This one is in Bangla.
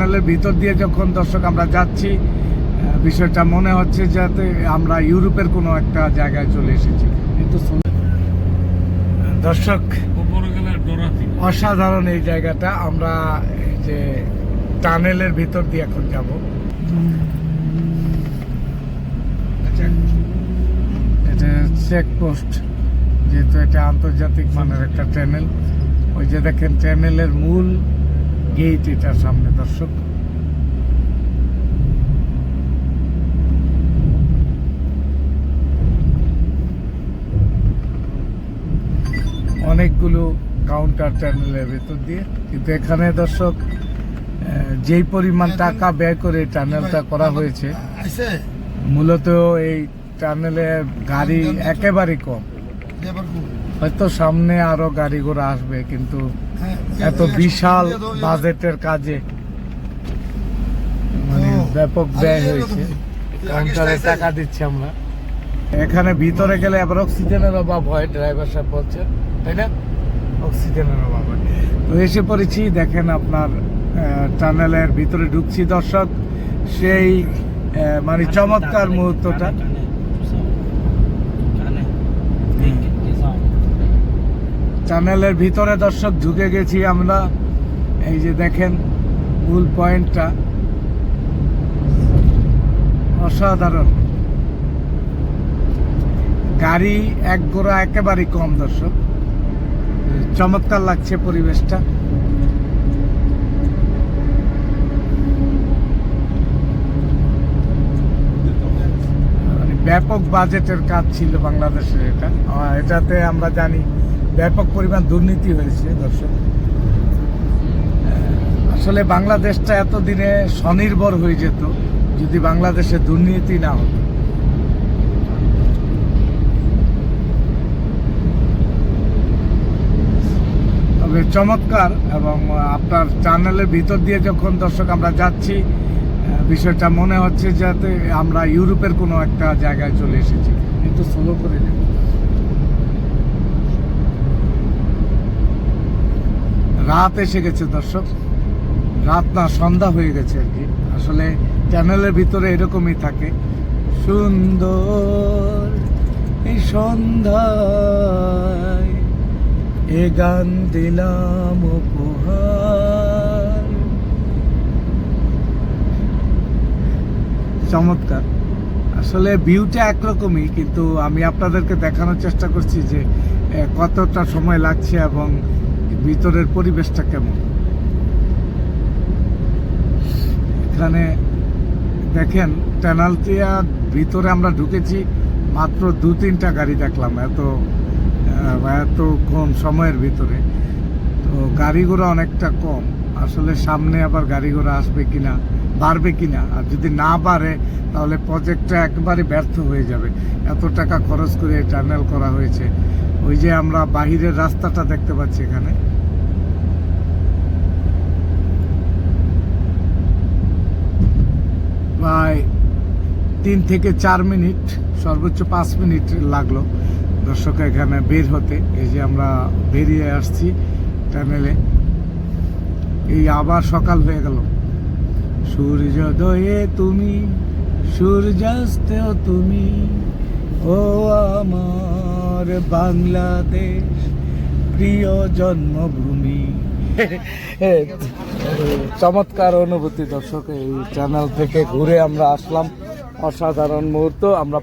টানেলের ভিতর দিয়ে যখন দর্শক আমরা যাচ্ছি, বিষয়টা মনে হচ্ছে যাতে আমরা ইউরোপের কোনো একটা জায়গায় চলে এসেছি। কিন্তু দর্শক অসাধারণ এই জায়গাটা। আমরা এই যে টানেলের ভিতর দিয়ে এখন যাব। এটা চেকপোস্ট, যেহেতু এটা আন্তর্জাতিক মানের একটা টানেল। ওই যে দেখেন টানেলের মূল গেট এটার সামনে দর্শক। অনেকগুলো কাউন্টার টানেলের ভেতর দিয়ে, কিন্তু এখানে দর্শক যেই পরিমাণ টাকা ব্যয় করে টানেলটা করা হয়েছে, মূলত এই টানেলে গাড়ি একেবারে কম। হয়তো সামনে আরো গাড়ি ঘোড়া আসবে, কিন্তু এত বিশাল বাজেটের কাজে মানে ব্যাপক ব্যয় হয়েছে। কাউন্টারে টাকা দিচ্ছি আমরা। এখানে ভিতরে গেলে আবার অক্সিজেনের অভাব হয়, ড্রাইভার সাহেব বলছেন, তাই না? অক্সিজেনের অভাব হয়। তো এসে পড়েছি, দেখেন আপনার টানেলের ভিতরে ঢুকছি দর্শক। সেই মানে চমৎকার মুহূর্তটা। টানেলের ভিতরে দর্শক ঢুকে গেছি আমরা। এই যে দেখেন মূল পয়েন্টটা অসাধারণ। গাড়ি এক গোড়া একেবারে কম দর্শক, চমৎকার লাগছে পরিবেশটা। ব্যাপক বাজেটের কাজ ছিল বাংলাদেশের এটা। এটাতে আমরা জানি ব্যাপক পরিমাণ দুর্নীতি হয়েছে দর্শক। আসলে বাংলাদেশটা এতদিনে স্বনির্ভর হয়ে যেত যদি বাংলাদেশে দুর্নীতি না হতো। তবে চমৎকার। এবং আপনার টানেলের ভিতর দিয়ে যখন দর্শক আমরা যাচ্ছি, বিষয়টা মনে হচ্ছে যাতে আমরা ইউরোপের কোনো একটা জায়গায় চলে এসেছি। একটু স্লো করে দেব। রাত এসে গেছে দর্শক, রাত না সন্ধ্যা হয়ে গেছে আর কি। আসলে টানেলের ভিতরে এরকমই থাকে। সুন্দর এই সন্ধ্যায় এ গান দিলাম উপহার। চমৎকার। আসলে ভিউটা একরকমই, কিন্তু আমি আপনাদেরকে দেখানোর চেষ্টা করছি যে কতটা সময় লাগছে এবং ভিতরের পরিবেশটা কেমন। এখানে দেখেন টানেলটির ভিতরে আমরা ঢুকেছি, মাত্র 2-3টা গাড়ি দেখলাম এত কম সময়ের ভিতরে। তো গাড়ি ঘোড়া অনেকটা কম। আসলে সামনে আবার গাড়ি ঘোড়া আসবে কিনা, বাড়বে কিনা, আর যদি না বাড়ে তাহলে প্রজেক্টটা একবারে ব্যর্থ হয়ে যাবে। এত টাকা খরচ করে টানেল করা হয়েছে। ওই যে আমরা বাহিরের রাস্তাটা দেখতে পাচ্ছি এখানে, প্রায় 3 থেকে 4 মিনিট, সর্বোচ্চ 5 মিনিট লাগলো দর্শক এখানে বের হতে। এই যে আমরা বেরিয়ে আসছি টানেলে। এই আবার সকাল হয়ে গেল। সূর্যোদয়ে তুমি, সূর্যাস্তেও তুমি, ও আমার বাংলাদেশ প্রিয় জন্মভূমি। চমৎকার অনুভূতি দর্শক। এই টানেল থেকে ঘুরে আমরা আসলাম, অসাধারণ মুহূর্ত। আমরা